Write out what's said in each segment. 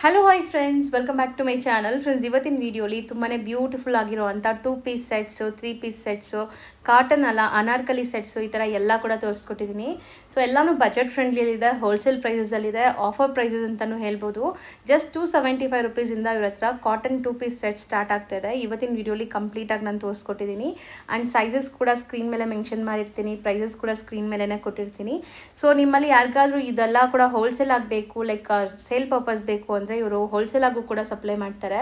Hello hi friends, welcome back to my channel. Friends, ಇವತ್ತಿನ ವಿಡಿಯೋಲಿ ತುಂಬಾ ಬ್ಯೂಟಿಫುಲ್ ಆಗಿರುವಂಥ 2 piece sets, 3 piece sets, cotton ಅಲ್ಲ ಅನಾರ್ಕಲಿ ಸೆಟ್ಸು, ಈ ಥರ ಎಲ್ಲ ಕೂಡ ತೋರಿಸ್ಕೊಟ್ಟಿದ್ದೀನಿ. ಸೊ ಎಲ್ಲನೂ ಬಜೆಟ್ ಫ್ರೆಂಡ್ಲಿಯಲ್ಲಿದೆ, ಹೋಲ್ಸೇಲ್ ಪ್ರೈಸಸಲ್ಲಿದೆ, ಆಫರ್ ಪ್ರೈಸಸ್ ಅಂತಲೂ ಹೇಳ್ಬೋದು. ಜಸ್ಟ್ 275 ರುಪೀಸಿಂದ ಇವ್ರ ಹತ್ರ ಕಾಟನ್ 2 ಪೀಸ್ ಸೆಟ್ ಸ್ಟಾರ್ಟ್ ಆಗ್ತಾಯಿದೆ. ಇವತ್ತಿನ ವಿಡಿಯೋಲಿ ಕಂಪ್ಲೀಟಾಗಿ ನಾನು ತೋರಿಸ್ಕೊಟ್ಟಿದ್ದೀನಿ. ಆ್ಯಂಡ್ ಸೈಜಸ್ ಕೂಡ ಸ್ಕ್ರೀನ್ ಮೇಲೆ ಮೆನ್ಷನ್ ಮಾಡಿರ್ತೀನಿ, ಪ್ರೈಸಸ್ ಕೂಡ ಸ್ಕ್ರೀನ್ ಮೇಲೇ ಕೊಟ್ಟಿರ್ತೀನಿ. ಸೊ ನಿಮ್ಮಲ್ಲಿ ಯಾರಿಗಾದ್ರೂ ಇದೆಲ್ಲ ಕೂಡ ಹೋಲ್ಸೇಲ್ ಆಗಬೇಕು, ಲೈಕ್ ಸೇಲ್ ಪರ್ಪಸ್ ಬೇಕು ಅಂದರೆ ಇವರು ಹೋಲ್ಸೇಲ್ ಆಗು ಕೂಡ ಸಪ್ಲೈ ಮಾಡ್ತಾರೆ.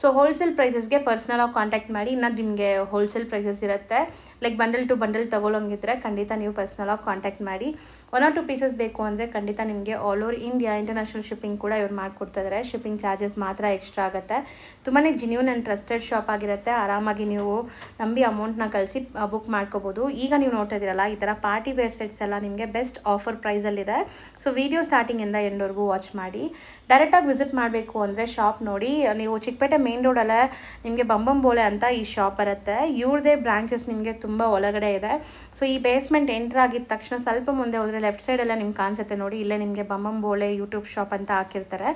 ಸೊ ಹೋಲ್ಸೇಲ್ ಪ್ರೈಸಸ್ಗೆ ಪರ್ಸ್ನಲ್ ಆಗಿ ಕಾಂಟ್ಯಾಕ್ಟ್ ಮಾಡಿ. ಇನ್ನು ನಿಮಗೆ ಹೋಲ್ಸೇಲ್ ಪ್ರೈಸಸ್ ಇರುತ್ತೆ, ಲೈಕ್ ಬಂಡಲ್ ಟು ಬಂಡಲ್ ತೊಗೊಳಂಗಿದ್ರೆ ಖಂಡಿತ ನೀವು ಪರ್ಸ್ನಲ್ ಆಗಿ ಕಾಂಟ್ಯಾಕ್ಟ್ ಮಾಡಿ. 1 or 2 ಪೀಸಸ್ ಬೇಕು ಅಂದರೆ ಖಂಡಿತ ನಿಮಗೆ all over India international shipping ಕೂಡ ಇವ್ರು ಮಾಡಿಕೊಡ್ತಿದ್ದಾರೆ. ಶಿಪ್ಪಿಂಗ್ ಚಾರ್ಜಸ್ ಮಾತ್ರ ಎಕ್ಸ್ಟ್ರಾ ಆಗುತ್ತೆ. ತುಂಬಾ ಜಿನ್ಯೂನ್ ಆ್ಯಂಡ್ ಟ್ರಸ್ಟೆಡ್ ಶಾಪ್ ಆಗಿರುತ್ತೆ. ಆರಾಮಾಗಿ ನೀವು ನಂಬಿ ಅಮೌಂಟ್ನ ಕಳಿಸಿ ಬುಕ್ ಮಾಡ್ಕೋಬೋದು. ಈಗ ನೀವು ನೋಡ್ತಾ ಇದ್ದೀರಲ್ಲ, ಈ ಥರ ಪಾರ್ಟಿ ವೇರ್ ಸೆಟ್ಸ್ ಎಲ್ಲ ನಿಮಗೆ ಬೆಸ್ಟ್ ಆಫರ್ ಪ್ರೈಸಲ್ಲಿದೆ. ಸೊ ವಿಡಿಯೋ ಸ್ಟಾರ್ಟಿಂಗಿಂದ ಎಂಡ್ವರೆಗೂ ವಾಚ್ ಮಾಡಿ. ಡೈರೆಕ್ಟಾಗಿ ವಿಸಿಟ್ ಮಾಡಬೇಕು ಅಂದರೆ ಶಾಪ್ ನೋಡಿ, ನೀವು ಚಿಕ್ಕಪೇಟೆ ಮೇನ್ ರೋಡಲ್ಲೇ ನಿಮಗೆ ಬಂಬಂಬೋಲೆ ಅಂತ ಈ ಶಾಪ್ ಬರುತ್ತೆ. ಇವ್ರದೇ ಬ್ರಾಂಚಸ್ ನಿಮಗೆ ತುಂಬ ಒಳಗಡೆ ಇದೆ. ಸೊ ಈ ಬೇಸ್ಮೆಂಟ್ ಎಂಟ್ರ್ ಆಗಿದ ತಕ್ಷಣ ಸ್ವಲ್ಪ ಮುಂದೆ ಹೋದರೆ ಲೆಫ್ಟ್ ಸೈಡೆಲ್ಲ ನಿಮ್ಗೆ ಕಾಣಿಸುತ್ತೆ ನೋಡಿ, ಇಲ್ಲೇ ನಿಮಗೆ ಬಂಬಂಬೋಲೆ ಯೂಟ್ಯೂಬ್ ಶಾಪ್ ಅಂತ ಹಾಕಿರ್ತಾರೆ.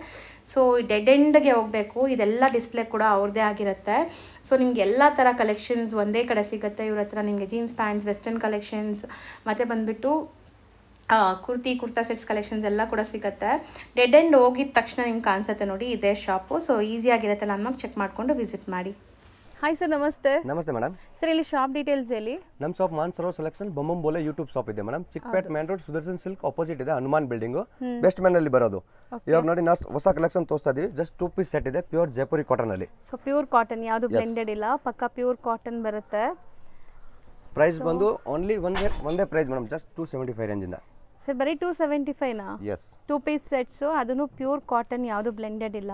ಸೊ ಡೆಡ್ ಎಂಡ್ಗೆ ಹೋಗಬೇಕು. ಇದೆಲ್ಲ ಡಿಸ್ಪ್ಲೇ ಕೂಡ ಅವ್ರದ್ದೇ ಆಗಿರುತ್ತೆ. ಸೊ ನಿಮ್ಗೆ ಎಲ್ಲ ಥರ ಕಲೆಕ್ಷನ್ಸ್ ಒಂದೇ ಕಡೆ ಸಿಗುತ್ತೆ. ಇವ್ರ ಹತ್ರ ನಿಮಗೆ ಜೀನ್ಸ್ ಪ್ಯಾಂಟ್ಸ್, ವೆಸ್ಟರ್ನ್ ಕಲೆಕ್ಷನ್ಸ್, ಮತ್ತು ಬಂದುಬಿಟ್ಟು ಕುರ್ತಾ ಸೆಟ್ಸ್ ಕಲೆಕ್ಷನ್ಸ್ ಎಲ್ಲ ಕೂಡ ಸಿಗುತ್ತೆ. ಡೆಡ್ ಎಂಡ್ ಹೋಗಿದ ತಕ್ಷಣ ನಿಮ್ಗೆ ಕಾಣಿಸುತ್ತೆ ನೋಡಿ, ಇದೇ ಶಾಪು. ಸೊ ಈಸಿಯಾಗಿರುತ್ತೆ, ನಾನು ಚೆಕ್ ಮಾಡಿಕೊಂಡು ವಿಸಿಟ್ ಮಾಡಿ. ಹಾಯ್ ಸರ್, ನಮಸ್ತೆ. ನಮಸ್ತೆ ಮೇಡಮ್. ಸರ್, ಇಲ್ಲಿ ಶಾಪ್ ಡೀಟೇಲ್ಸ್ ಹೇಳಿ. ನಮ್ಮ shop ಮಾನ್ಸರೋವರ್ selection Bambambole YouTube shop ಇದೆ madam. Chickpet main road Sudarshan silk opposite ಇದೆ, ಹನುಮಾನ್ ಬಿಲ್ಡಿಂಗ್, ಬೆಸ್ಟ್ ಮ್ಯಾನ್ ಅಲ್ಲಿ ಬರೋದು. ಇವಾಗ ನೋಡಿ ನಾವು ಹೊಸ ಕಲೆಕ್ಷನ್ ತೋರಿಸ್ತಾ ಇದೀವಿ. ಜಸ್ಟ್ 2 ಪೀಸ್ ಸೆಟ್ ಇದೆ, ಪ್ಯೂರ್ ಜೈಪುರಿ ಕಾಟನ್ ಅಲ್ಲಿ. ಸೊ ಪ್ಯೂರ್ ಕಾಟನ್, ಯಾವುದು ಬ್ಲೆಂಡೆಡ್ ಇಲ್ಲ, ಪಕ್ಕಾ ಪ್ಯೂರ್ ಕಾಟನ್ ಬರುತ್ತೆ. ಪ್ರೈಸ್ ಬಂದು ಓನ್ಲಿ ಒಂದೇ ಪ್ರೈಸ್ ಮೇಡಮ್, ಜಸ್ಟ್ 275 ರೇಂಜ್ ಇಂದ. ಸರ್, ಬರೀ 275ನಾ? ಎಸ್. 2 ಪೀಸ್ ಸೆಟ್ಸು, ಅದನ್ನು ಪ್ಯೂರ್ ಕಾಟನ್, ಯಾವುದು ಬ್ಲೆಂಡೆಡ್ ಇಲ್ಲ.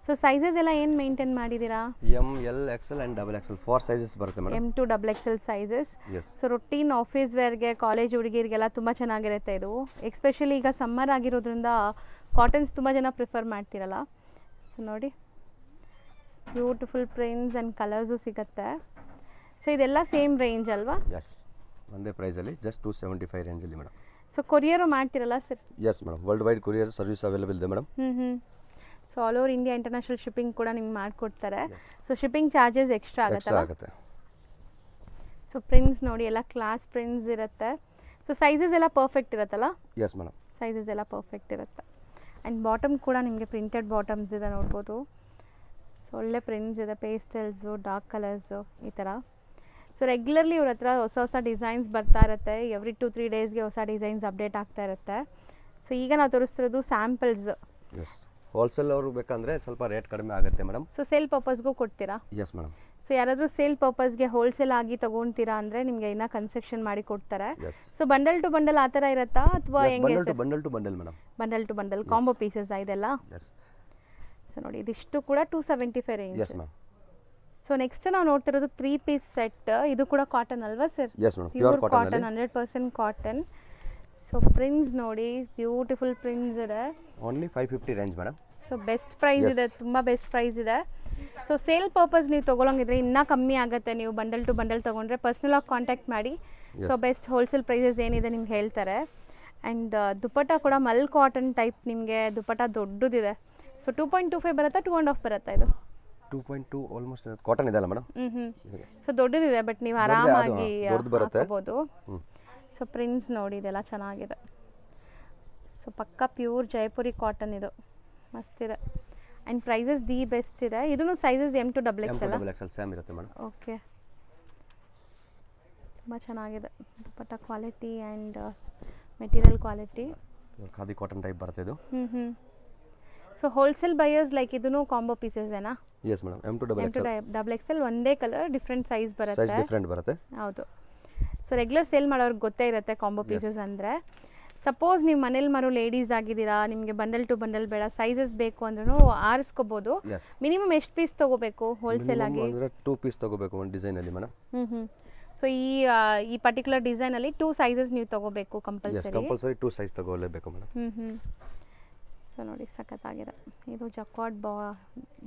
ಸೊ ಸೈಜಸ್ ಎಲ್ಲ ಏನು ಮೇಂಟೈನ್ ಮಾಡಿದ್ದೀರಾ? M, L, XL and XXL 4 sizes ಬರುತ್ತೆ madam. M to XXL sizes. Yes. So routine office ವೇರ್ಗೆ, college ಹುಡುಗಿರಿಗೆಲ್ಲ ತುಂಬ ಚೆನ್ನಾಗಿರುತ್ತೆ ಇದು. ಎಸ್ಪೆಷಲಿ ಈಗ ಸಮ್ಮರ್ ಆಗಿರೋದ್ರಿಂದ ಕಾಟನ್ಸ್ ತುಂಬ ಜನ ಪ್ರಿಫರ್ ಮಾಡ್ತಿರಲ್ಲ. ಸೊ ನೋಡಿ, ಬ್ಯೂಟಿಫುಲ್ ಪ್ರಿಂಟ್ಸ್ ಆ್ಯಂಡ್ ಕಲರ್ಸು ಸಿಗುತ್ತೆ. ಸೊ ಇದೆಲ್ಲ ಸೇಮ್ ರೇಂಜ್ ಅಲ್ವಾ? ಎಸ್, ಒಂದೇ ಪ್ರೈಸಲ್ಲಿ ಜಸ್ಟ್ 275 ರೇಂಜಲ್ಲಿ ಮೇಡಮ್. ಸೊ ಕೊರಿಯರು ಮಾಡ್ತಿರಲ್ಲ sir? Yes madam, world wide courier service available ಇದೆ madam. So all over India international shipping ಕೂಡ ನಿಮ್ಗೆ ಮಾಡಿಕೊಡ್ತಾರೆ. ಸೊ ಶಿಪ್ಪಿಂಗ್ ಚಾರ್ಜಸ್ ಎಕ್ಸ್ಟ್ರಾ ಆಗುತ್ತೆ. ಸೊ ಪ್ರಿಂಟ್ಸ್ ನೋಡಿ, ಎಲ್ಲ ಕ್ಲಾಸ್ ಪ್ರಿಂಟ್ಸ್ ಇರುತ್ತೆ. ಸೊ ಸೈಜಸ್ ಎಲ್ಲ ಪರ್ಫೆಕ್ಟ್ ಇರುತ್ತಲ್ಲ? ಎಸ್ ಮೇಡಮ್, ಸೈಜಸ್ ಎಲ್ಲ ಪರ್ಫೆಕ್ಟ್ ಇರುತ್ತೆ. ಆ್ಯಂಡ್ ಬಾಟಮ್ ಕೂಡ ನಿಮಗೆ ಪ್ರಿಂಟೆಡ್ ಬಾಟಮ್ಸ್ ಇದೆ, ನೋಡ್ಬೋದು. ಸೊ ಒಳ್ಳೆ ಪ್ರಿಂಟ್ಸ್ ಇದೆ, ಪೇಸ್ಟಲ್ಸು, ಡಾರ್ಕ್ ಕಲರ್ಸು, ಈ ಥರ. ಸೊ ರೆಗ್ಯುಲರ್ಲಿ ಇವ್ರ ಹತ್ರ ಹೊಸ ಡಿಸೈನ್ಸ್ ಬರ್ತಾ ಇರುತ್ತೆ. ಎವ್ರಿ 2-3 ಡೇಸ್ಗೆ ಹೊಸ ಡಿಸೈನ್ಸ್ ಅಪ್ಡೇಟ್ ಆಗ್ತಾ ಇರುತ್ತೆ. ಸೊ ಈಗ ನಾವು ತೋರಿಸ್ತಿರೋದು ಸ್ಯಾಂಪಲ್ಸ್. ಎಸ್. ಹೋಲ್ಸೇಲ್ ಅವರು ಬೇಕಂದ್ರೆ ಸ್ವಲ್ಪ ರೇಟ್ ಕಡಿಮೆ ಆಗುತ್ತೆ ಮೇಡಮ್. ಸೊ ಸೇಲ್ ಪರ್ಪಸ್ಗೂ ಕೊಡ್ತೀರಾ? Yes madam. ಸೊ ಯಾರಾದರೂ ಸೇಲ್ ಪರ್ಪಸ್ಗೆ ಹೋಲ್ಸೇಲ್ ಆಗಿ ತೊಗೊಳ್ತೀರಾ ಅಂದರೆ ನಿಮಗೆ ಇನ್ನೂ ಕನ್ಸೆಕ್ಷನ್ ಮಾಡಿ ಕೊಡ್ತಾರೆ. ಸೊ ಬಂಡಲ್ ಟು ಬಂಡಲ್ ಆ ಥರ ಇರುತ್ತಾ ಅಥವಾ ಹೆಂಗೆ? Bundle to bundle madam. Bundle to bundle combo pieces ಇದೆಲ್ಲ. ಎಸ್. ಸೊ ನೋಡಿ, ಇದಿಷ್ಟು ಕೂಡ 275 range. Yes ma'am. So next ನಾವು ನೋಡ್ತಿರೋದು 3 ಪೀಸ್ ಸೆಟ್. ಇದು ಕೂಡ ಕಾಟನ್ ಅಲ್ವಾ sir? Yes madam, pure cotton, 100% cotton. So prints ನೋಡಿ, ಬ್ಯೂಟಿಫುಲ್ ಪ್ರಿಂಟ್ಸ್ ಇದೆ. Only 550 range madam. So best price ಇದೆ, ತುಂಬ ಬೆಸ್ಟ್ ಪ್ರೈಸ್ ಇದೆ. ಸೊ ಸೇಲ್ ಪರ್ಪಸ್ ನೀವು ತೊಗೊಳಂಗಿದ್ರೆ ಇನ್ನೂ ಕಮ್ಮಿ ಆಗುತ್ತೆ. ನೀವು ಬಂಡಲ್ ಟು ಬಂಡಲ್ ತೊಗೊಂಡ್ರೆ ಪರ್ಸ್ನಲ್ ಆಗಿ ಕಾಂಟ್ಯಾಕ್ಟ್ ಮಾಡಿ. ಸೊ ಬೆಸ್ಟ್ ಹೋಲ್ಸೇಲ್ ಪ್ರೈಸಸ್ ಏನಿದೆ ನಿಮ್ಗೆ ಹೇಳ್ತಾರೆ. ಆ್ಯಂಡ್ ದುಪಟ್ಟ ಕೂಡ ಮಲ್ ಕಾಟನ್ ಟೈಪ್, ನಿಮಗೆ ದುಪಟ್ಟ ದೊಡ್ಡದಿದೆ. ಸೊ 2.25 ಬರುತ್ತಾ, 2.5 ಬರುತ್ತಾ? ಇದು 2.2 ಆಲ್ಮೋಸ್ಟ್ ಕಾಟನ್ ಇದೆ ಅಲ್ಲ ಮೇಡಮ್? ಸೊ ದೊಡ್ಡದಿದೆ, ಬಟ್ ನೀವು ಆರಾಮಾಗಿ ಬರುತ್ತೆ. ಸೊ ಪ್ರಿಂಟ್ಸ್ ನೋಡಿ, ಇದೆಲ್ಲ ಚೆನ್ನಾಗಿದೆ. ಸೊ ಪಕ್ಕಾ ಪ್ಯೂರ್ ಜೈಪುರಿ ಕಾಟನ್, ಇದು ಮಸ್ತಿದೆ. ಆ್ಯಂಡ್ ಪ್ರೈಸಸ್ ದಿ ಬೆಸ್ಟ್ ಇದೆ. ಇದೂ sizes M to XXL same ಇರುತ್ತೆ ಮೇಡಮ್. ಓಕೆ, ತುಂಬ ಚೆನ್ನಾಗಿದೆ. Dupatta quality and material quality khadi cotton type ಬರುತ್ತೆ ಇದು. ಸೊ ಹೋಲ್ಸೇಲ್ ಬೈಯರ್ಸ್ ಲೈಕ್ ಇದೂ ಕಾಂಬೋ ಪೀಸಸ್ ಏನಾ? Yes madam, M to XXL ಒಂದೇ ಕಲರ್, ಡಿಫ್ರೆಂಟ್ ಸೈಜ್ ಬರುತ್ತೆ. ಸೈಜ್ ಡಿಫರೆಂಟ್ ಬರುತ್ತೆ. ಹೌದು. ಸೊ ರೆಗ್ಯುಲರ್ ಸೇಲ್ ಮಾಡೋರಿಗೆ ಗೊತ್ತೇ ಇರುತ್ತೆ ಕಾಂಬೋ ಪೀಸಸ್ ಅಂದರೆ. ಸಪೋಸ್ ನೀವು ಮನೇಲಿ ಮಾರೋ ಲೇಡೀಸ್ ಆಗಿದ್ದೀರಾ, ನಿಮಗೆ ಬಂಡಲ್ ಟು ಬಂಡಲ್ ಬೇಡ, ಸೈಜಸ್ ಬೇಕು ಅಂದ್ರೂ ಆರಿಸ್ಕೋಬೋದು. ಮಿನಿಮಮ್ ಎಷ್ಟು ಪೀಸ್ ತೊಗೋಬೇಕು ಹೋಲ್ಸೇಲ್ ಆಗಿ? 2 ಪೀಸ್ ತೊಗೋಬೇಕು ಒಂದು ಡಿಸೈನಲ್ಲಿ ಮೇಡಮ್. ಸೊ ಈ ಪರ್ಟಿಕ್ಯುಲರ್ ಡಿಸೈನಲ್ಲಿ 2 ಸೈಜಸ್ ನೀವು ತೊಗೋಬೇಕು ಕಂಪಲ್ಸರಿ 2 ಸೈಜ್ ತೊಗೊಳ್ಳೇಬೇಕು ಮೇಡಮ್. ಸೊ ನೋಡಿ, ಸಖತ್ತಾಗಿದೆ. ಇದು ಜಕ್ವಾರ್ಡ್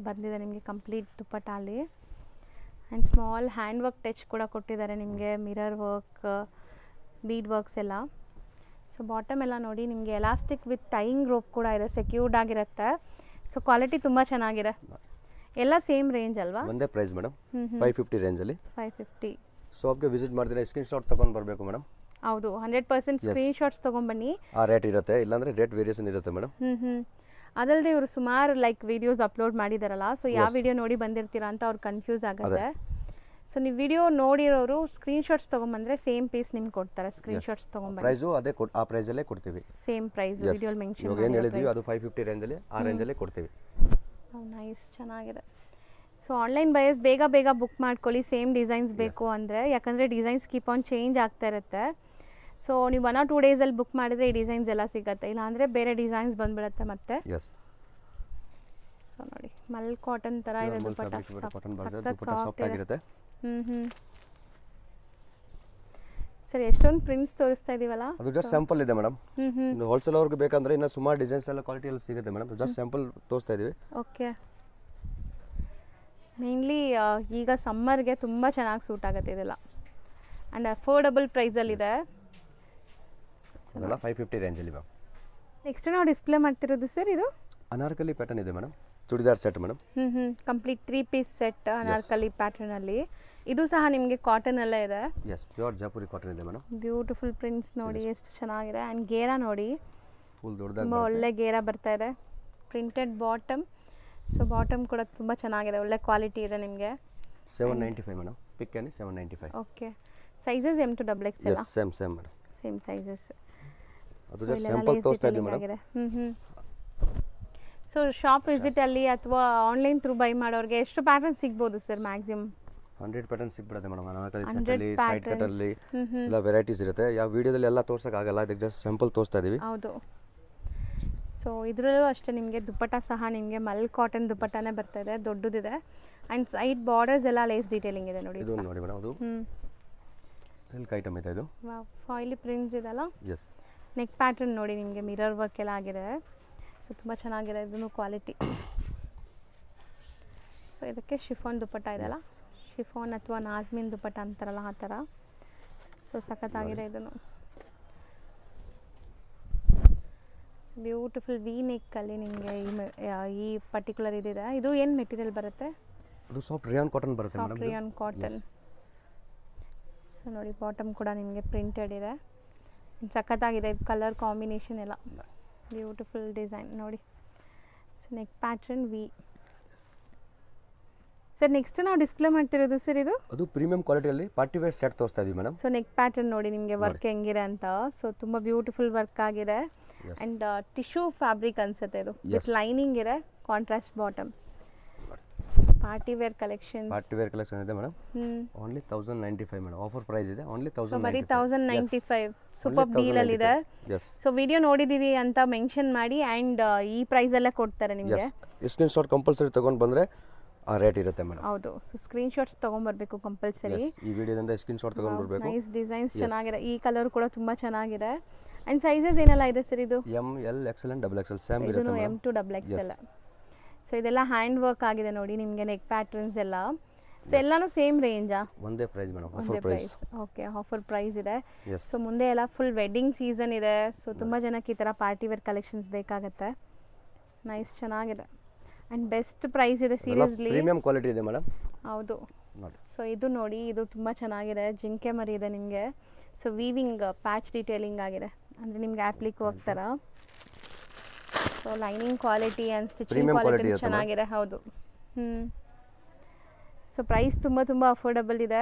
ಬಂದಿದೆ ನಿಮಗೆ ಕಂಪ್ಲೀಟ್ ದುಪಟ್ಟ ಅಲ್ಲಿ. And small hand work touch ಕೂಡ ಕೊಟ್ಟಿದ್ದಾರೆ ನಿಮಗೆ, ಮಿರರ್ ವರ್ಕ್, ಬೀಡ್ ವರ್ಕ್ಸ್ ಎಲ್ಲ. ಸೊ ಬಾಟಮ್ ಎಲ್ಲ ನೋಡಿ, ನಿಮಗೆ ಎಲಾಸ್ಟಿಕ್ ವಿತ್ ಟೈಯಿಂಗ್ ರೋಪ್ ಕೂಡ ಇದೆ, ಸೆಕ್ಯೂರ್ಡ್ ಆಗಿರುತ್ತೆ. ಸೊ ಕ್ವಾಲಿಟಿ ತುಂಬ ಚೆನ್ನಾಗಿದೆ. ಎಲ್ಲ ಸೇಮ್ ರೇಂಜ್ ಅಲ್ವಾ? ಒಂದೇ ಪ್ರೈಸ್ ಮೇಡಮ್, 550 ರೇಂಜಲ್ಲಿ. 550. ಶಾಪ್ಗೆ ವಿಸಿಟ್ ಮಾಡಿದ್ರೆ ಸ್ಕ್ರೀನ್ಶಾಟ್ ತೊಗೊಂಡು ಬರಬೇಕು ಮೇಡಮ್. ಹೌದು, 100% ಸ್ಕ್ರೀನ್ಶಾಟ್ಸ್ ತೊಗೊಂಬನ್ನಿ. ಆ ರೇಟ್ ಇರುತ್ತೆ, ಇಲ್ಲಾಂದರೆ ರೇಟ್ ವೇರಿಯೇಷನ್ ಇರುತ್ತೆ ಮೇಡಮ್. ಅದಲ್ಲದೆ ಇವರು ಸುಮಾರು ಲೈಕ್ ವಿಡಿಯೋಸ್ ಅಪ್ಲೋಡ್ ಮಾಡಿದಾರಲ್ಲ, ಸೊ ಯಾವ ವಿಡಿಯೋ ನೋಡಿ ಬಂದಿರ್ತೀರಾ ಅಂತ ಅವ್ರು ಕನ್ಫ್ಯೂಸ್ ಆಗುತ್ತೆ. ಸೊ ನೀವು ವಿಡಿಯೋ ನೋಡಿರೋರು ಸ್ಕ್ರೀನ್ಶಾಟ್ಸ್ ತೊಗೊಂಬಂದ್ರೆ ಸೇಮ್ ಪೀಸ್ ನಿಮ್ಗೆ ಕೊಡ್ತಾರೆ. ಸ್ಕ್ರೀನ್ಶಾಟ್ಸ್ ತೊಗೊಂಬಂದ್ರೆ ಪ್ರೈಸು ಅದೇ ಆ ಪ್ರೈಸಲ್ಲೇ ಕೊಡ್ತೀವಿ. ಸೇಮ್ ಪ್ರೈಸ್ ವಿಡಿಯೋಲಿ ಮೆನ್ಷನ್ ಇವಾಗ ಏನು ಹೇಳಿದ್ವಿ ಅದು 550 ರೇಂಜಲ್ಲಿ, ಆ ರೇಂಜಲ್ಲೇ ಕೊಡ್ತೀವಿ. ನೈಸ್, ಚೆನ್ನಾಗಿದೆ. ಸೊ ಆನ್ಲೈನ್ ಬಯರ್ಸ್ ಬೇಗ ಬೇಗ ಬುಕ್ ಮಾಡ್ಕೊಳ್ಳಿ, ಸೇಮ್ ಡಿಸೈನ್ಸ್ ಬೇಕು ಅಂದರೆ. ಯಾಕಂದರೆ ಡಿಸೈನ್ಸ್ ಕೀಪ್ ಆನ್ ಚೇಂಜ್ ಆಗ್ತಾ ಇರುತ್ತೆ. ಸೊ ನೀವು 1 or 2 ಡೇಸಲ್ಲಿ ಬುಕ್ ಮಾಡಿದರೆ ಈ ಡಿಸೈನ್ಸ್ ಎಲ್ಲ ಸಿಗುತ್ತೆ, ಇಲ್ಲಾಂದರೆ ಬೇರೆ ಡಿಸೈನ್ಸ್ ಬಂದುಬಿಡುತ್ತೆ ಮತ್ತೆ. ಸೊ ನೋಡಿ ಮಲ್ ಕಾಟನ್ ಥರ ಇದೆ ದುಪಟ್ಟ, ಸಾಫ್ಟ್ ಆಗಿರುತ್ತೆ. ಸರಿ, ಎಷ್ಟೊಂದು ಪ್ರಿಂಟ್ಸ್ ತೋರಿಸ್ತಾ ಇದೀವಲ್ಲ, ಅದು ಜಸ್ಟ್ ಸ್ಯಾಂಪಲ್ ಇದೆ ಮೇಡಮ್. ಹೋಲ್ಸೇಲ್ ಅವ್ರಿಗೆ ಬೇಕಂದ್ರೆ ಇನ್ನು ಸುಮಾರು ಡಿಸೈನ್ಸ್ ಎಲ್ಲ ಕ್ವಾಲಿಟಿಯಲ್ಲಿ ಸಿಗುತ್ತೆ ಮೇಡಮ್. ಜಸ್ಟ್ ಸ್ಯಾಂಪಲ್ ತೋರಿಸ್ತಾ ಇದೀವಿ. ಓಕೆ. ಮೇನ್ಲಿ ಈಗ ಸಮ್ಮರ್ಗೆ ತುಂಬ ಚೆನ್ನಾಗಿ ಸೂಟ್ ಆಗುತ್ತೆ ಇದೆಲ್ಲ, ಆ್ಯಂಡ್ ಅಫೋರ್ಡಬಲ್ ಪ್ರೈಸಲ್ಲಿದೆ. ಅದೆಲ್ಲ 550 ರೇಂಜಲ್ಲಿ ಮ್ಯಾಮ್. ನೆಕ್ಸ್ಟ್ ನಾವು ಡಿಸ್ಪ್ಲೇ ಮಾಡ್ತಿರೋದು ಸರ್ ಇದು ಅನಾರ್ಕಲಿ ಪ್ಯಾಟರ್ನ್ ಇದೆ madam, churidar set madam. Complete 3 piece set Anarkali ಪ್ಯಾಟರ್ನಲ್ಲಿ. ಇದು ಸಹ ನಿಮಗೆ ಕಾಟನ್ ಎಲ್ಲ ಇದೆ. ಪ್ಯೂರ್ ಜೈಪುರಿ ಕಾಟನ್ ಇದೆ ಮೇಡಮ್. ಬ್ಯೂಟಿಫುಲ್ ಪ್ರಿಂಟ್ಸ್ ನೋಡಿ ಎಷ್ಟು ಚೆನ್ನಾಗಿದೆ. ಆ್ಯಂಡ್ ಗೇರಾ ನೋಡಿ ಫುಲ್ ದೊಡ್ಡದಾಗಿ ತುಂಬ ಒಳ್ಳೆ ಗೇರಾ ಬರ್ತಾ ಇದೆ. Printed bottom. ಸೊ ಬಾಟಮ್ ಕೂಡ ತುಂಬ ಚೆನ್ನಾಗಿದೆ, ಒಳ್ಳೆ ಕ್ವಾಲಿಟಿ ಇದೆ ನಿಮಗೆ. 795 madam. Pick and 795. Okay. Sizes M to XXL same madam, same sizes. ಅದು ಜಸ್ಟ್ ಸ್ಯಾಂಪಲ್ ತೋರಿಸ್ತಾ ಇದ್ದೀವಿ ಮೇಡಮ್. ಸೊ ಶಾಪ್ ವಿಸಿಟಲ್ಲಿ ಅಥವಾ ಆನ್ಲೈನ್ ಥ್ರೂ ಬೈ ಮಾಡೋರಿಗೆ ಎಷ್ಟು ಪ್ಯಾಟರ್ನ್ ಸಿಗ್ಬೋದು ಸರ್ ಮ್ಯಾಕ್ಸಿಮಮ್? 100 ಪ್ಯಾಟರ್ನ್ ಸಿಗ್ಬಿಡುತ್ತೆ ಮೇಡಮ್. ಅನಾರ್ಕಲಿ ಸೆಟ್ಟಲ್ಲಿ, ಸೈಡ್ ಕಟ್ಟಲ್ಲಿ ಎಲ್ಲ ವೆರೈಟೀಸ್ ಇರುತ್ತೆ. ಯಾವ ವಿಡಿಯೋದಲ್ಲಿ ಎಲ್ಲ ತೋರ್ಸೋಕ್ಕಾಗಲ್ಲ, ಅದಕ್ಕೆ ಜಸ್ಟ್ ಸ್ಯಾಂಪಲ್ ತೋರಿಸ್ತಾ ಇದ್ದೀವಿ. ಹೌದು. ಸೊ ಇದರಲ್ಲೂ ಅಷ್ಟೇ ನಿಮಗೆ ದುಪ್ಪಟ್ಟ ಸಹ ನಿಮಗೆ ಮಲ್ ಕಾಟನ್ ದುಪ್ಪಟ್ಟನೇ ಬರ್ತಾ ಇದೆ, ದೊಡ್ಡದಿದೆ. ಆ್ಯಂಡ್ ಸೈಡ್ ಬಾರ್ಡರ್ಸ್ ಎಲ್ಲ ಲೇಸ್ ಡೀಟೇಲಿಂಗ್ ಇದೆ ನೋಡಿ. ಇದು ನೋಡಿ ಮೇಡಮ್, ಅದು ಸಿಲ್ಕ್ ಐಟಮ್ ಇದೆ. ಇದು ಫಾಯಿಲಿ ಪ್ರಿಂಟ್ಸ್ ಇದೆಲ್ಲ. ಎಸ್. ನೆಕ್ ಪ್ಯಾಟರ್ನ್ ನೋಡಿ ನಿಮಗೆ ಮಿರರ್ ವರ್ಕ್ ಎಲ್ಲ ಆಗಿದೆ. ಸೊ ತುಂಬ ಚೆನ್ನಾಗಿದೆ ಇದನ್ನು ಕ್ವಾಲಿಟಿ. ಸೊ ಇದಕ್ಕೆ ಶಿಫಾನ್ ದುಪ್ಪಟ್ಟ ಇದೆಲ್ಲ, ಶಿಫಾನ್ ಅಥವಾ ನಾಜ್ಮಿನ್ ದುಪ್ಪಟ್ಟ ಅಂತಾರಲ್ಲ ಆ ಥರ. ಸೊ ಸಖತ್ತಾಗಿದೆ ಇದನ್ನು. ಬ್ಯೂಟಿಫುಲ್ ವಿ ನೆಕ್ಕಲ್ಲಿ ನಿಮಗೆ ಈ ಪರ್ಟಿಕ್ಯುಲರ್ ಇದಿದೆ. ಇದು ಏನು ಮೆಟೀರಿಯಲ್ ಬರುತ್ತೆ? ಅದು ಸಾಫ್ಟ್ ರಿಯಾನ್ ಕಾಟನ್ ಬರುತ್ತೆ ಮೇಡಮ್. Rayon cotton. ಸೊ ನೋಡಿ ಬಾಟಮ್ ಕೂಡ ನಿಮಗೆ ಪ್ರಿಂಟೆಡ್ ಇದೆ, ಸಖತ್ತಾಗಿದೆ. ಇದು ಕಲರ್ ಕಾಂಬಿನೇಷನ್ ಎಲ್ಲ ಬ್ಯೂಟಿಫುಲ್ ಡಿಸೈನ್ ನೋಡಿ. So neck pattern V. Sir next ನಾವು ಡಿಸ್ಪ್ಲೇ ಮಾಡ್ತಿರೋದು ಸರ್ ಇದು ಅದು ಪ್ರೀಮಿಯಂ ಕ್ವಾಲಿಟಿಯಲ್ಲಿ ಪಾರ್ಟಿ ವೇರ್ ಸೆಟ್ ತೋರಿಸ್ತಾ ಇದೀವಿ ಮೇಡಮ್. ಸೊ ನೆಕ್ ಪ್ಯಾಟರ್ನ್ ನೋಡಿ ನಿಮಗೆ ವರ್ಕ್ ಹೆಂಗಿದೆ ಅಂತ. ಸೊ ತುಂಬ ಬ್ಯೂಟಿಫುಲ್ ವರ್ಕ್ ಆಗಿದೆ. ಆ್ಯಂಡ್ ಟಿಶ್ಯೂ ಫ್ಯಾಬ್ರಿಕ್ ಅನ್ಸುತ್ತೆ ಇದು, ವಿತ್ ಲೈನಿಂಗ್ ಇದೆ, contrast bottom. Party wear collections, party wear collection ಇದೆ madam. Only 1095 madam. Offer price ಇದೆ, ಓನ್ಲಿ 1095. ಸೂಪರ್ ಡೀಲ್ ಅಲ್ಲಿ ಇದೆ. ಸೊ ವಿಡಿಯೋ ನೋಡಿದೀವಿ ಅಂತ ಮೆನ್ಷನ್ ಮಾಡಿ, ಆ್ಯಂಡ್ ಈ ಪ್ರೈಸ್ ಅಲ್ಲೇ ಕೊಡ್ತಾರೆ ನಿಮಗೆ. ಸ್ಕ್ರೀನ್ ಶಾಟ್ ಕಂಪಲ್ಸರಿ ತಗೊಂಡು ಬಂದ್ರೆ ಆ ರೇಟ್ ಇರುತ್ತೆ ಮೇಡಮ್. ಹೌದು. ಸೊ ಸ್ಕ್ರೀನ್ ಶಾಟ್ಸ್ ತಗೊಂಡ್ಬರ್ಬೇಕು ಕಂಪಲ್ಸರಿ. ಈ ವಿಡಿಯೋದಿಂದ ಸ್ಕ್ರೀನ್ ಶಾಟ್ ತಗೊಂಡು ಬರಬೇಕು. ನೈಸ್ ಡಿಸೈನ್ಸ್ ಚೆನ್ನಾಗಿದೆ. ಈ ಕಲರ್ ಕೂಡ ತುಂಬಾ ಚೆನ್ನಾಗಿದೆ. ಆ್ಯಂಡ್ ಸೈಜಸ್ ಏನೆಲ್ಲ ಇದೆ ಸರ್ ಇದು? M, L, XL and XXL same ಇರುತ್ತೆ madam. M to XXL. So ಇದೆಲ್ಲ ಹ್ಯಾಂಡ್ ವರ್ಕ್ ಆಗಿದೆ ನೋಡಿ ನಿಮಗೆ, ನೆಕ್ ಪ್ಯಾಟರ್ನ್ಸ್ ಎಲ್ಲ. ಸೊ ಎಲ್ಲಾನು ಸೇಮ್ ರೇಂಜಾ? ಒಂದೇ price madam, offer price. Okay, offer price ಇದೆ. ಸೊ ಮುಂದೆ ಎಲ್ಲ ಫುಲ್ ವೆಡ್ಡಿಂಗ್ ಸೀಸನ್ ಇದೆ. ಸೊ ತುಂಬಾ ಜನಕ್ಕೆ ಈ ಥರ ಪಾರ್ಟಿ ವೇರ್ ಕಲೆಕ್ಷನ್ಸ್ ಬೇಕಾಗುತ್ತೆ. ನೈಸ್, ಚೆನ್ನಾಗಿದೆ. ಆ್ಯಂಡ್ ಬೆಸ್ಟ್ ಪ್ರೈಸ್ ಇದೆ ಸೀರಿಯಸ್ಲಿ. ಪ್ರೀಮಿಯಂ ಕ್ವಾಲಿಟಿ ಇದೆ ಮೇಡಮ್. ಹೌದು. ಸೊ ಇದು ನೋಡಿ, ಇದು ತುಂಬ ಚೆನ್ನಾಗಿದೆ. ಜಿಂಕೆ ಮರಿ ಇದೆ ನಿಮಗೆ. ಸೊ ವೀವಿಂಗ್ ಪ್ಯಾಚ್ ಡೀಟೇಲಿಂಗ್ ಆಗಿದೆ, ಅಂದರೆ ನಿಮ್ಗೆ ಆ್ಯಪ್ಲಿಕ್ ವರ್ಕ್ ಥರ. So lining quality and stitching quality ಚೆನ್ನಾಗಿದೆ. ಹೌದು. ಸೊ ಪ್ರೈಸ್ ತುಂಬ ಅಫೋರ್ಡಬಲ್ ಇದೆ.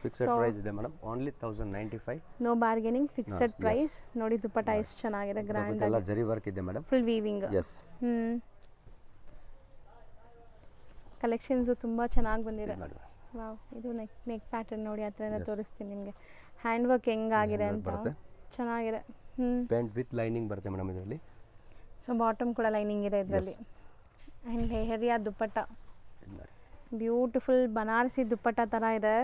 ಫಿಕ್ಸೆಡ್ ಪ್ರೈಸ್ ಇದೆ madam, only 1095. No bargaining, fixed price. ನೋಡಿ ದುಪ್ಪಟ್ಟ ಎಷ್ಟು ಚೆನ್ನಾಗಿದೆ, ಗ್ರ್ಯಾಂಡ್ ಎಲ್ಲ ಜರಿ ವರ್ಕ್ ಇದೆ ಮೇಡಮ್, ಫುಲ್ ವೀವಿಂಗ್. ಕಲೆಕ್ಷನ್ಸ್ ತುಂಬ ಚೆನ್ನಾಗಿ ಬಂದಿದೆ. ವಾವ್, ಇದು ನೆಕ್ ಪ್ಯಾಟರ್ನ್ ನೋಡಿ, ಹತ್ರದಿಂದ ತೋರಿಸ್ತೀನಿ ನಿಮಗೆ. ಹ್ಯಾಂಡ್ ವರ್ಕ್ ಹೆಂಗಾಗಿದೆ ಅಂತ, ಚೆನ್ನಾಗಿದೆ. ಪ್ಯಾಂಟ್ ವಿತ್ ಲೈನಿಂಗ್ ಬರುತ್ತೆ ಮೇಡಮ್ ಇದರಲ್ಲಿ. ಸೊ ಬಾಟಮ್ ಕೂಡ ಲೈನಿಂಗ್ ಇದೆ ಇದರಲ್ಲಿ. ಆ್ಯಂಡ್ ಲೆಹರಿಯಾ ದುಪ್ಪಟ್ಟ, ಬ್ಯೂಟಿಫುಲ್ ಬನಾರಸಿ ದುಪ್ಪಟ್ಟ ಥರ ಇದೆ.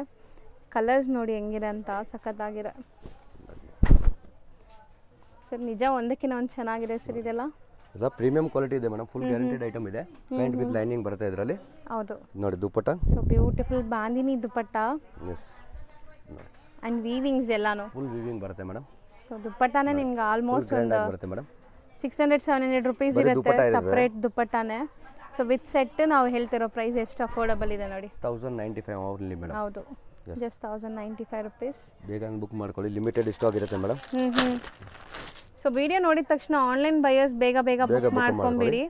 ಕಲರ್ಸ್ ನೋಡಿ ಹೆಂಗಿದೆ ಅಂತ, ಸಖತ್ತಾಗಿದೆ ಸರ್. ನಿಜ ಒಂದಕ್ಕಿಂತ ಒಂದು ಚೆನ್ನಾಗಿದೆ ಸರ್ ಇದೆಲ್ಲ. ಪ್ರೀಮಿಯಂ ಕ್ವಾಲಿಟಿ ಇದೆ ಮೇಡಮ್, ಫುಲ್ ಗ್ಯಾರಂಟಿಡ್ ಐಟಮ್ ಇದೆ. ಪ್ಯಾಂಟ್ ವಿತ್ ಲೈನಿಂಗ್ ಬರುತ್ತೆ ಇದರಲ್ಲಿ. ಹೌದು ನೋಡಿ dupatta. So beautiful bandhini dupatta. Yes. And weavings ಎಲ್ಲಾನು ಫುಲ್ ವೀವಿಂಗ್ ಬರುತ್ತೆ ಮೇಡಮ್. ಸೊ ದುಪ್ಪಟ್ಟನೇ ನಿಮ್ಗೆ ಆಲ್ಮೋಸ್ಟ್ ಒಂದು ಬರುತ್ತೆ ಮೇಡಮ್. 600-700 ರುಪೀಸ್ ಬರೀ ಇರುತ್ತೆ ದುಪ್ಪಟ್ಟ ಇದೆ. ಸಪ್ರೇಟ್ ದುಪ್ಪಟ್ಟಾನೆ. ಸೊ ವಿತ್ ಸೆಟ್ ನಾವು ಹೇಳ್ತಿರೋ ಪ್ರೈಸ್ ಎಷ್ಟು ಅಫೋರ್ಡಬಲ್ ಇದೆ ನೋಡಿ. 1095 ಓನ್ಲಿ ಮೇಡಮ್. ಹೌದು, ಜಸ್ಟ್ 1095 ರುಪೀಸ್. ಬೇಗ ಬುಕ್ ಮಾಡ್ಕೊಳ್ಳಿ, ಲಿಮಿಟೆಡ್ ಸ್ಟಾಕ್ ಇರುತ್ತೆ ಮೇಡಮ್. ಸೊ ವಿಡಿಯೋ ನೋಡಿದ ತಕ್ಷಣ ಆನ್ಲೈನ್ ಬಯರ್ಸ್ ಬೇಗ ಬುಕ್ ಮಾಡ್ಕೊಂಬಿಡಿ.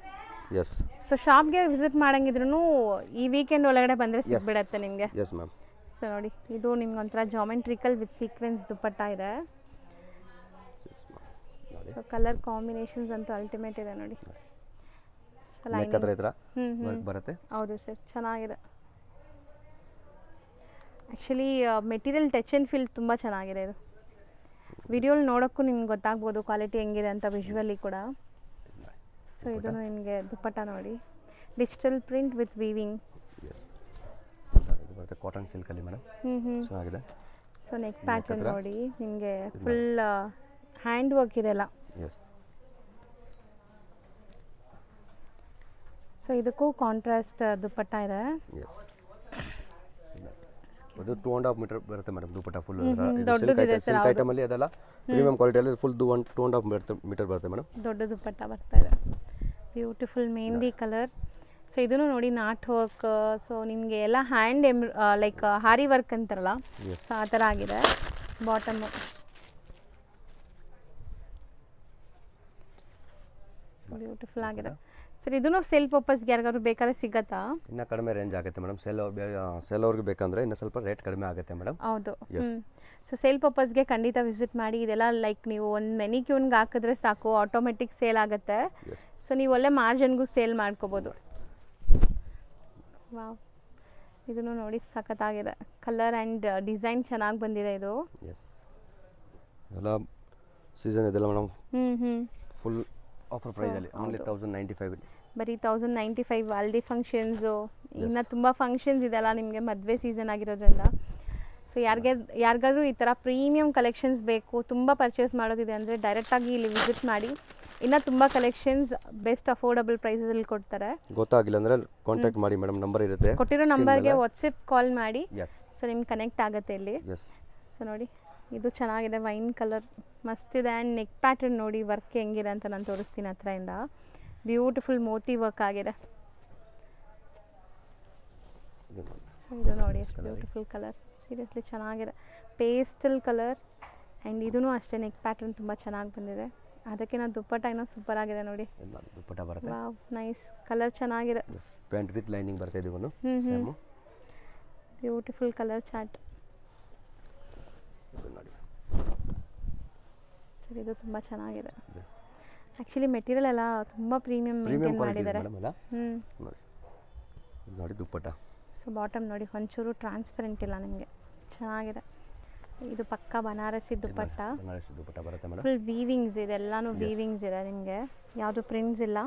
ಎಸ್. ಸೊ ಶಾಪ್ಗೆ ವಿಸಿಟ್ ಮಾಡಂಗಿದ್ರು ಈ ವೀಕೆಂಡ್ ಒಳಗಡೆ ಬಂದರೆ ಸಿಗ್ಬಿಡತ್ತೆ ನಿಮಗೆ. S ma'am. ಸೊ ನೋಡಿ, ಇದು ನಿಮ್ಗೆ ಒಂಥರ ಜಾಮೆಂಟ್ರಿಕಲ್ ವಿತ್ ಸೀಕ್ವೆನ್ಸ್ ದುಪ್ಪಟ್ಟ ಇದೆ. ಸೊ ಕಲರ್ ಕಾಂಬಿನೇಷನ್ಸ್ ಅಂತೂ ಅಲ್ಟಿಮೇಟ್ ಇದೆ ನೋಡಿ. ನೆಕ್ ಹತ್ರ ಇತರ ವರ್ಕ್ ಬರುತ್ತೆ. ಹೌದು ಸರ್, ಚೆನ್ನಾಗಿದೆ. Actually material touch and feel ತುಂಬ ಚೆನ್ನಾಗಿದೆ ಇದು. ವಿಡಿಯೋಲಿ ನೋಡೋಕ್ಕೂ ನಿಮ್ಗೆ ಗೊತ್ತಾಗ್ಬೋದು ಕ್ವಾಲಿಟಿ ಹೆಂಗಿದೆ ಅಂತ ವಿಜುವಲಿ ಕೂಡ. ಸೊ ಇದು ನಿಮಗೆ ದುಪ್ಪಟ್ಟ ನೋಡಿ, digital print with weaving. Yes, ಇದು ಬರುತ್ತೆ ಕಾಟನ್ ಸಿಲ್ಕಲ್ಲಿ ಮೇಡಮ್. ಚೆನ್ನಾಗಿದೆ. ಸೊ ನೆಕ್ ಪ್ಯಾಟರ್ನ್ ನೋಡಿ, ನಿಮಗೆ ಫುಲ್ ಹ್ಯಾಂಡ್ ವರ್ಕ್ ಇದೆಲ್ಲ. ಎಸ್. ಸೊ ಇದಕ್ಕೂ ಕಾಂಟ್ರಾಸ್ಟ್ ದುಪ್ಪಟ್ಟ ಇದೆ. ಎಸ್. ಅದು 2.5 ಮೀಟರ್ ಬರುತ್ತೆ ಮೇಡಮ್ ದುಪ್ಪಟ್ಟ ಫುಲ್. ದೊಡ್ಡದಿದೆ ಸರ್. ಸಿಲ್ಕ್ ಐಟಮ್ ಅಲ್ಲಿ ಅದೆಲ್ಲ ಪ್ರೀಮಿಯಂ ಕ್ವಾಲಿಟಿಯಲ್ಲಿ ಫುಲ್ 2.5 ಮೀಟರ್ ಬರುತ್ತೆ ಮೇಡಮ್. ದೊಡ್ಡ ದುಪ್ಪಟ್ಟ ಬರ್ತಾ ಇದೆ. Beautiful mehndi colour. ಸೊ ಇದನ್ನು ನೋಡಿ ನಾಟ್ ವರ್ಕ್. ಸೊ ನಿಮಗೆ ಎಲ್ಲ ಹ್ಯಾಂಡ್ ಲೈಕ್ ಹಾರಿ ವರ್ಕ್ ಅಂತಾರಲ್ಲ, ಸೊ ಆ ಥರ ಆಗಿದೆ ಬಾಟಮ್. ಸೊ ಬ್ಯೂಟಿಫುಲ್ ಆಗಿದೆ ಸರ್. ಇದನ್ನು ಸೇಲ್ ಪರ್ಪಸ್ಗೆ ಯಾರಿಗಾದ್ರು ಬೇಕಾದ್ರೆ ಸಿಗತ್ತಾ? ಇನ್ನು ಕಡಿಮೆ ರೇಂಜ್ ಆಗುತ್ತೆ ಮೇಡಮ್. ಸೇಲ್ ಅವ್ರಿಗೆ ಬೇಕಂದ್ರೆ ಇನ್ನು ಸ್ವಲ್ಪ ರೇಟ್ ಕಡಿಮೆ ಆಗುತ್ತೆ ಮೇಡಮ್. ಹೌದು. ಸೊ ಸೇಲ್ ಪರ್ಪಸ್ಗೆ ಖಂಡಿತ ವಿಸಿಟ್ ಮಾಡಿ. ಇದೆಲ್ಲ ಲೈಕ್ ನೀವು ಒಂದು ಮೆನಿಕ್ಯೂನ್ಗೆ ಹಾಕಿದ್ರೆ ಸಾಕು, ಆಟೋಮೆಟಿಕ್ ಸೇಲ್ ಆಗುತ್ತೆ. ಸೊ ನೀವು ಒಳ್ಳೆ ಮಾರ್ಜಿನ್ಗೂ ಸೇಲ್ ಮಾಡ್ಕೋಬೋದು. ವಾವ್, ಇದನ್ನು ನೋಡಿ ಸಖತ್ತಾಗಿದೆ. ಕಲರ್ ಆ್ಯಂಡ್ ಡಿಸೈನ್ ಚೆನ್ನಾಗಿ ಬಂದಿದೆ ಇದು. ಎಸ್, ಎಲ್ಲ ಸೀಸನ್ ಇದೆಲ್ಲ ಮೇಡಮ್. ಫುಲ್ ಆಫರ್ ಪ್ರೈಸಲ್ಲಿ ಓನ್ಲಿ 1095. ಬರೀ 1095. ಹಲ್ದಿ ಫಂಕ್ಷನ್ಸು, ಇನ್ನು ತುಂಬ ಫಂಕ್ಷನ್ಸ್ ಇದೆಲ್ಲ ನಿಮಗೆ, ಮದುವೆ ಸೀಸನ್ ಆಗಿರೋದ್ರಿಂದ. ಸೊ ಯಾರಿಗಾದ್ರೂ ಈ ಥರ ಪ್ರೀಮಿಯಂ ಕಲೆಕ್ಷನ್ಸ್ ಬೇಕು, ತುಂಬ ಪರ್ಚೇಸ್ ಮಾಡೋದಿದೆ ಅಂದರೆ ಡೈರೆಕ್ಟಾಗಿ ಇಲ್ಲಿ ವಿಸಿಟ್ ಮಾಡಿ. ಇನ್ನು ತುಂಬ ಕಲೆಕ್ಷನ್ಸ್ ಬೆಸ್ಟ್ ಅಫೋರ್ಡಬಲ್ ಪ್ರೈಸಲ್ಲಿ ಕೊಡ್ತಾರೆ. ಗೊತ್ತಾಗಿಲ್ಲ ಅಂದರೆ ಕಾಂಟ್ಯಾಕ್ಟ್ ಮಾಡಿ ಮೇಡಮ್, ನಂಬರ್ ಇರುತ್ತೆ. ಕೊಟ್ಟಿರೋ ನಂಬರ್ಗೆ ವಾಟ್ಸಪ್ ಕಾಲ್ ಮಾಡಿ. ಎಸ್. ಸೊ ನಿಮ್ಗೆ ಕನೆಕ್ಟ್ ಆಗುತ್ತೆ ಇಲ್ಲಿ. ಎಸ್. ಸೊ ನೋಡಿ, ಇದು ಚೆನ್ನಾಗಿದೆ, ವೈನ್ ಕಲರ್ ಮಸ್ತಿದೆ. ಆ್ಯಂಡ್ ನೆಕ್ ಪ್ಯಾಟರ್ನ್ ನೋಡಿ ವರ್ಕ್ ಹೆಂಗಿದೆ ಅಂತ ನಾನು ತೋರಿಸ್ತೀನಿ ಹತ್ರದಿಂದ. ಬ್ಯೂಟಿಫುಲ್ ಮೋತಿ ವರ್ಕ್ ಆಗಿದೆ. ಸೊ ಇದು ನೋಡಿ ಎಷ್ಟು ಬ್ಯೂಟಿಫುಲ್ ಕಲರ್, ಸೀರಿಯಸ್ಲಿ ಚೆನ್ನಾಗಿದೆ. Pastel colour. ಆ್ಯಂಡ್ ಇದೂ ಅಷ್ಟೇ ನೆಕ್ ಪ್ಯಾಟರ್ನ್ ತುಂಬ ಚೆನ್ನಾಗಿ ಬಂದಿದೆ. ಅದಕ್ಕೆ ನಾನು ದುಪ್ಪಟ್ಟ ಏನೋ ಸೂಪರ್ ಆಗಿದೆ ನೋಡಿ. ದುಪ್ಪಟ್ಟ ಬರುತ್ತೆ. ವಾವ್, ನೈಸ್ ಕಲರ್ ಚೆನ್ನಾಗಿದೆ. ಪ್ಯಾಂಟ್ ವಿತ್ ಲೈನಿಂಗ್ ಬರ್ತಾ ಇದೆ ಇವನು. Beautiful colour chart. ಸರ್ ಇದು ತುಂಬ ಚೆನ್ನಾಗಿದೆ. ಆ್ಯಕ್ಚುಲಿ ಮೆಟೀರಿಯಲ್ ಎಲ್ಲ ತುಂಬ ಪ್ರೀಮಿಯಂ ಮೇಂಟೈನ್ ಮಾಡಿದ್ದಾರೆ. ನೋಡಿ ದುಪ್ಪಟ್ಟ. ಸೊ ಬಾಟಮ್ ನೋಡಿ, ಒಂಚೂರು ಟ್ರಾನ್ಸ್ಪರೆಂಟ್ ಇಲ್ಲ ನಿಮಗೆ, ಚೆನ್ನಾಗಿದೆ. ಇದು ಪಕ್ಕಾ ಬನಾರಸಿ ದುಪ್ಪಟ್ಟ. ಬನಾರಸಿ ದುಪ್ಪಟ್ಟ ಬರುತ್ತೆ ಮೇಡಮ್. ಫುಲ್ ವೀವಿಂಗ್ಸ್ ಇದೆ, ಎಲ್ಲಾನು ವೀವಿಂಗ್ಸ್ ಇದೆ ನಿಮಗೆ, ಯಾವುದು ಪ್ರಿಂಟ್ಸ್ ಇಲ್ಲ.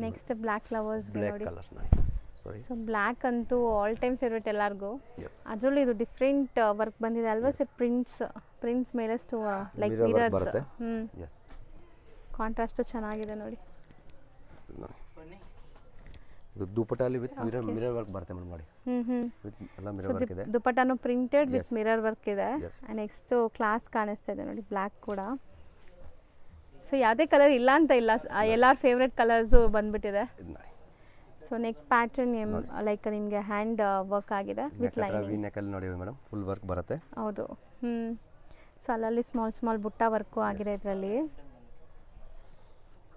ನೆಕ್ಸ್ಟ್ ಬ್ಲ್ಯಾಕ್ ಫ್ಲವರ್ಸ್ಗೆ ನೋಡಿ. ಸೊ ಬ್ಲ್ಯಾಕ್ ಅಂತೂ ಆಲ್ ಟೈಮ್ ಫೇವ್ರೇಟ್ ಎಲ್ಲರಿಗೂ. ಅದರಲ್ಲೂ ಇದು ಡಿಫ್ರೆಂಟ್ ವರ್ಕ್ ಬಂದಿದೆ ಅಲ್ವಾ ಸರ್? ಪ್ರಿಂಟ್ಸ್ ಮೇಲೆ ಲೈಕ್ ಮಿರರ್ಸ್. ಕಾಂಟ್ರಾಸ್ಟು ಚೆನ್ನಾಗಿದೆ ನೋಡಿ. ಇದು ದುಪ್ಪಟ್ಟಲ್ಲಿ ವಿತ್ ಮಿರರ್ ವರ್ಕ್ ಬರುತ್ತೆ ಮೇಡಮ್ ನೋಡಿ. ಎಲ್ಲ ಮಿರರ್ ವರ್ಕ್ ಇದೆ. ದುಪ್ಪಟ್ಟನು ಪ್ರಿಂಟೆಡ್ ವಿತ್ ಮಿರರ್ ವರ್ಕ್ ಇದೆ. ನೆಕ್ಸ್ಟ್ ಕ್ಲಾಸ್ ಕಾಣಿಸ್ತಾ ಇದೆ ನೋಡಿ, ಬ್ಲ್ಯಾಕ್ ಕೂಡ. ಸೊ ಯಾವುದೇ ಕಲರ್ ಇಲ್ಲ ಅಂತ ಇಲ್ಲ, ಎಲ್ಲರ ಫೇವ್ರೆಟ್ ಕಲರ್ಸು ಬಂದ್ಬಿಟ್ಟಿದೆ. ಸೊ ನೆಕ್ ಪ್ಯಾಟರ್ನ್ ಲೈಕ್ ನಿಮಗೆ ಹ್ಯಾಂಡ್ ವರ್ಕ್ ಆಗಿದೆ ವಿತ್ ಲೈನಿಂಗ್. ವಿ ನೆಕ್ ಅಲ್ಲಿ ನೋಡಿ ಮೇಡಮ್, ಫುಲ್ ವರ್ಕ್ ಬರುತ್ತೆ. ಹೌದು. ಸೊ ಅಲ್ಲಲ್ಲಿ ಸ್ಮಾಲ್ ಬುಟ್ಟ ವರ್ಕು ಆಗಿದೆ ಇದರಲ್ಲಿ.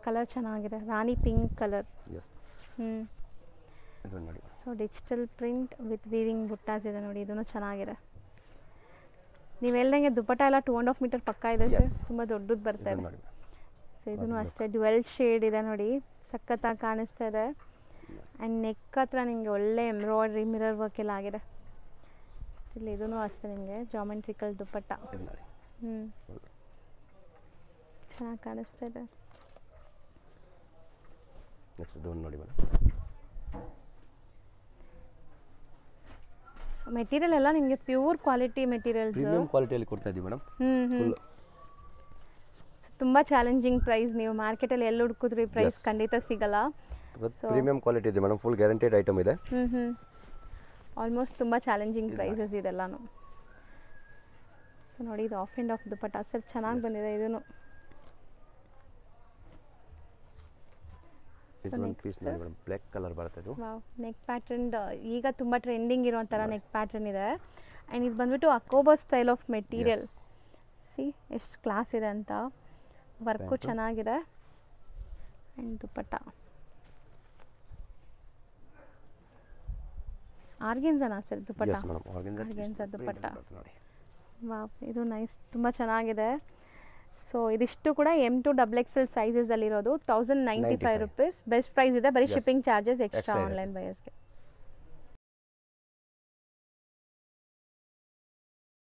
ಕಲರ್ ಚೆನ್ನಾಗಿದೆ, rani pink colour. So digital print with weaving ಬುಟ್ಟಾಸ್ ಇದೆ ನೋಡಿ, ಇದೂ ಚೆನ್ನಾಗಿದೆ. ನೀವು ಹೇಳ್ದಂಗೆ ದುಪ್ಪಟ್ಟ ಎಲ್ಲ 2.5 ಮೀಟರ್ ಪಕ್ಕ ಇದೆ ಸರ್, ತುಂಬ ದೊಡ್ಡದು ಬರ್ತಾ ಇದೆ. ಸೊ ಇದೂ ಅಷ್ಟೇ ಡ್ಯುವೆಲ್ ಶೇಡ್ ಇದೆ ನೋಡಿ, ಸಖತ್ತಾಗಿ ಕಾಣಿಸ್ತಾ ಇದೆ. ಆ್ಯಂಡ್ ನೆಕ್ ಹತ್ರ ನಿಮಗೆ ಒಳ್ಳೆ ಎಂಬ್ರಾಯ್ಡ್ರಿ ಮಿರರ್ ವರ್ಕ್ ಎಲ್ಲ ಆಗಿದೆ. ಸ್ಟಿಲ್ ಇದೂ ಅಷ್ಟೇ ನಿಮಗೆ ಜಾಮೆಂಟ್ರಿಕಲ್ ದುಪ್ಪಟ್ಟ. ಚೆನ್ನಾಗಿ ಕಾಣಿಸ್ತಾ ಇದೆ. ನೋಡಿ ಮೇಡಮ್. ಸೊ ಮೆಟೀರಿಯಲ್ ಎಲ್ಲ ನಿಮಗೆ ಪ್ಯೂರ್ ಕ್ವಾಲಿಟಿ ಮೆಟೀರಿಯಲ್ಸ್, ಪ್ರೀಮಿಯಂ ಕ್ವಾಲಿಟಿಯಲ್ಲಿ ಕೊಡ್ತಾ ಇದ್ದೀವಿ ಮೇಡಮ್. ಸೊ ತುಂಬ ಚಾಲೆಂಜಿಂಗ್ ಪ್ರೈಸ್. ನೀವು ಮಾರ್ಕೆಟಲ್ಲಿ ಎಲ್ಲಿ ಹುಡುಕಿದ್ರಿ ಪ್ರೈಸ್ ಖಂಡಿತ ಸಿಗಲ್ಲ. ಪ್ರೀಮಿಯಂ ಕ್ವಾಲಿಟಿ ಇದೆ ಮೇಡಮ್, ಫುಲ್ ಗ್ಯಾರಂಟೆಡ್ ಐಟಮ್ ಇದೆ. ಆಲ್ಮೋಸ್ಟ್ ತುಂಬ ಚಾಲೆಂಜಿಂಗ್ ಪ್ರೈಸಸ್ ಇದೆಲ್ಲಾನು. ಸೊ ನೋಡಿ, ಇದು of and of dupatta sir, ಚೆನ್ನಾಗಿ ಬಂದಿದೆ. ಇದೂ ಇದು ಒಂದು ಪೀಸ್ ನೋಡಿ ಮೇಡಮ್, ಬ್ಲ್ಯಾಕ್ ಕಲರ್ ಬರುತ್ತೆ ಇದು. ವಾವ್, ನೆಕ್ ಪ್ಯಾಟರ್ನ್ ಈಗ ತುಂಬ ಟ್ರೆಂಡಿಂಗ್ ಇರೋ ಥರ ನೆಕ್ ಪ್ಯಾಟರ್ನ್ ಇದೆ. ಆ್ಯಂಡ್ ಇದು ಬಂದ್ಬಿಟ್ಟು ಅಕೋಬಾ ಸ್ಟೈಲ್ ಆಫ್ ಮೆಟೀರಿಯಲ್. ಸಿ ಎಷ್ಟು ಕ್ಲಾಸ್ ಇದೆ ಅಂತ, ವರ್ಕು ಚೆನ್ನಾಗಿದೆ. ಆ್ಯಂಡ್ ದುಪ್ಪಟ್ಟ ಆರ್ಗೆನ್ಸನಾ sir dupatta? Yes madam, organza dupatta. Wow, ಇದು ನೈಸ್, ತುಂಬ ಚೆನ್ನಾಗಿದೆ. ಸೊ ಇದಿಷ್ಟು ಕೂಡ M2 XXL ಸೈಜಸಲ್ಲಿರೋದು. 1095 ರೂಪೀಸ್ ಬೆಸ್ಟ್ ಪ್ರೈಸ್ ಇದೆ. ಬರೀ ಶಿಪ್ಪಿಂಗ್ ಚಾರ್ಜಸ್ ಎಕ್ಸ್ಟ್ರಾ ಆನ್ಲೈನ್ ಬಯರ್ಸ್ಗೆ.